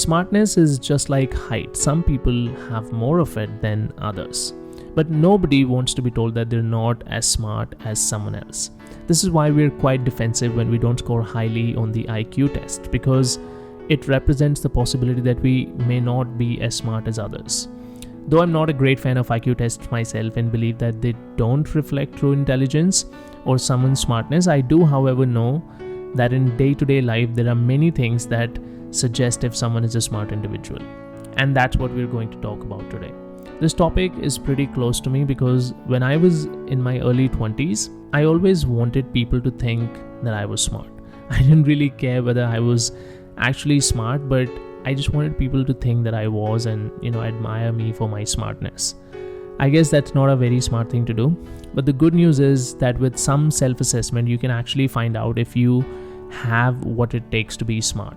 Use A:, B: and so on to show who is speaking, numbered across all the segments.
A: Smartness is just like height. Some people have more of it than others. But nobody wants to be told that they're not as smart as someone else. This is why we're quite defensive when we don't score highly on the IQ test, because it represents the possibility that we may not be as smart as others. Though I'm not a great fan of IQ tests myself and believe that they don't reflect true intelligence or someone's smartness, I do, however, know that in day-to-day life there are many things that suggest if someone is a smart individual. And that's what we're going to talk about today. This topic is pretty close to me because when I was in my early 20s, I always wanted people to think that I was smart. I didn't really care whether I was actually smart, but I just wanted people to think that I was and, admire me for my smartness. I guess that's not a very smart thing to do, but the good news is that with some self-assessment, you can actually find out if you have what it takes to be smart.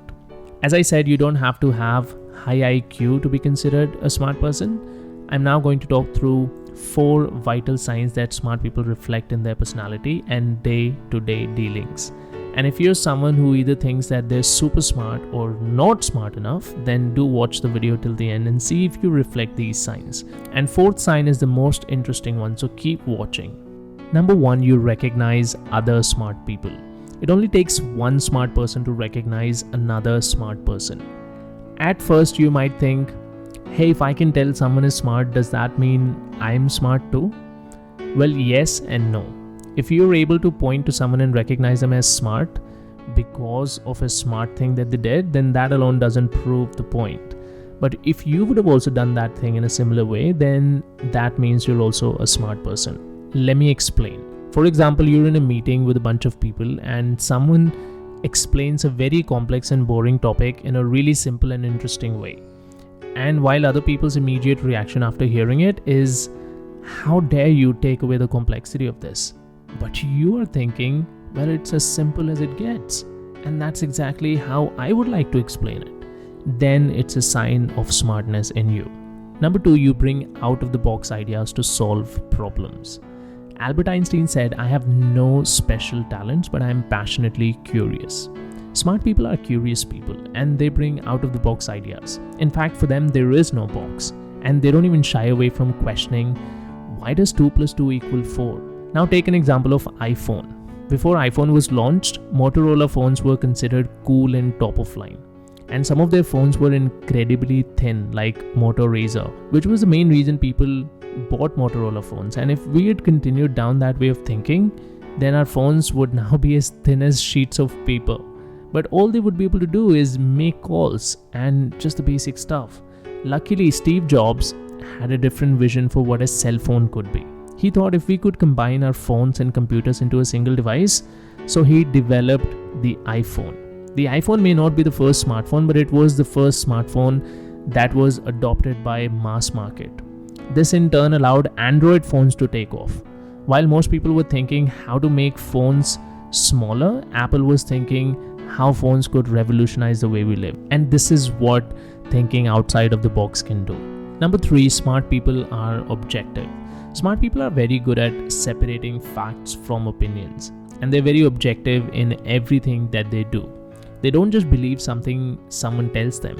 A: As I said, you don't have to have high IQ to be considered a smart person. I'm now going to talk through 4 vital signs that smart people reflect in their personality and day-to-day dealings. And if you're someone who either thinks that they're super smart or not smart enough, then do watch the video till the end and see if you reflect these signs. And 4th sign is the most interesting one, so keep watching. Number 1, you recognize other smart people. It only takes one smart person to recognize another smart person. At first, you might think, hey, if I can tell someone is smart, does that mean I'm smart too? Well, yes and no. If you're able to point to someone and recognize them as smart because of a smart thing that they did, then that alone doesn't prove the point. But if you would have also done that thing in a similar way, then that means you're also a smart person. Let me explain. For example, you're in a meeting with a bunch of people and someone explains a very complex and boring topic in a really simple and interesting way. And while other people's immediate reaction after hearing it is, how dare you take away the complexity of this? But you are thinking, well, it's as simple as it gets. And that's exactly how I would like to explain it. Then it's a sign of smartness in you. Number 2, you bring out-of-the-box ideas to solve problems. Albert Einstein said, I have no special talents, but I am passionately curious. Smart people are curious people and they bring out-of-the-box ideas. In fact, for them, there is no box. And they don't even shy away from questioning, why does 2 plus 2 equal 4? Now take an example of iPhone. Before iPhone was launched, Motorola phones were considered cool and top of line. And some of their phones were incredibly thin, like Moto Razr, which was the main reason people bought Motorola phones. And if we had continued down that way of thinking, then our phones would now be as thin as sheets of paper. But all they would be able to do is make calls and just the basic stuff. Luckily, Steve Jobs had a different vision for what a cell phone could be. He thought if we could combine our phones and computers into a single device, so he developed the iPhone. The iPhone may not be the first smartphone, but it was the first smartphone that was adopted by mass market. This in turn allowed Android phones to take off. While most people were thinking how to make phones smaller, Apple was thinking how phones could revolutionize the way we live. And this is what thinking outside of the box can do. Number 3, smart people are objective. Smart people are very good at separating facts from opinions. And they're very objective in everything that they do. They don't just believe something someone tells them.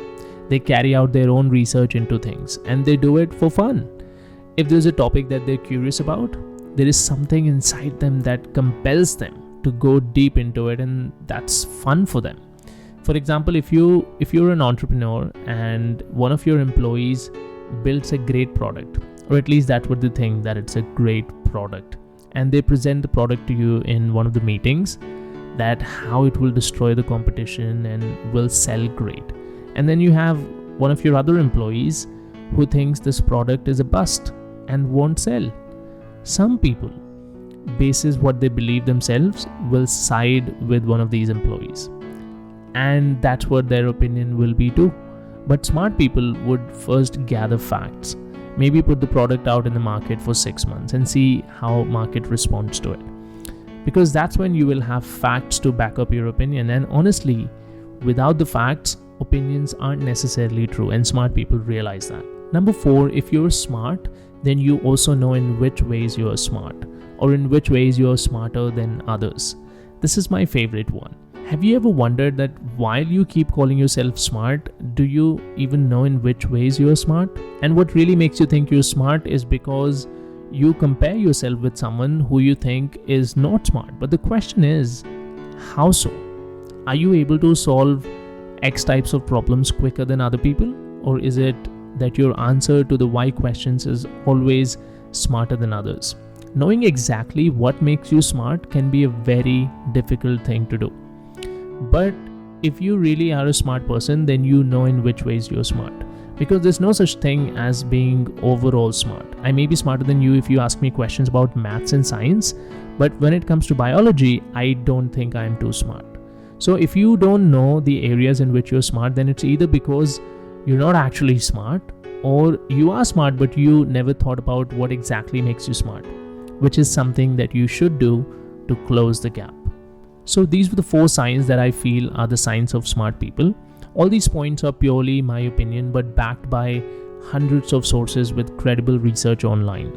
A: They carry out their own research into things. And they do it for fun. If there's a topic that they're curious about, there is something inside them that compels them to go deep into it, and that's fun for them. For example, if you're an entrepreneur and one of your employees builds a great product, or at least that's what they think, that it's a great product, and they present the product to you in one of the meetings, that how it will destroy the competition and will sell great. And then you have one of your other employees who thinks this product is a bust and won't sell. Some people, basis what they believe themselves, will side with one of these employees. And that's what their opinion will be too. But smart people would first gather facts, maybe put the product out in the market for 6 months and see how market responds to it. Because that's when you will have facts to back up your opinion. And honestly, without the facts, opinions aren't necessarily true, and smart people realize that. Number 4, if you're smart, then you also know in which ways you're smart, or in which ways you're smarter than others. This is my favorite one. Have you ever wondered that while you keep calling yourself smart, do you even know in which ways you're smart? And what really makes you think you're smart is because you compare yourself with someone who you think is not smart. But the question is, how so? Are you able to solve X types of problems quicker than other people? Or is it that your answer to the why questions is always smarter than others? Knowing exactly what makes you smart can be a very difficult thing to do. But if you really are a smart person, then you know in which ways you're smart. Because there's no such thing as being overall smart. I may be smarter than you if you ask me questions about maths and science, but when it comes to biology, I don't think I'm too smart. So if you don't know the areas in which you're smart, then it's either because you're not actually smart, or you are smart but you never thought about what exactly makes you smart, which is something that you should do to close the gap. So these were the 4 signs that I feel are the signs of smart people. All these points are purely my opinion, but backed by hundreds of sources with credible research online.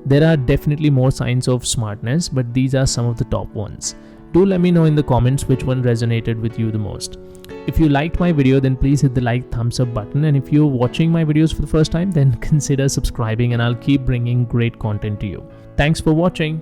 A: There are definitely more signs of smartness, but these are some of the top ones. Do let me know in the comments which one resonated with you the most. If you liked my video, then please hit the thumbs up button. And if you're watching my videos for the first time, then consider subscribing, and I'll keep bringing great content to you. Thanks for watching.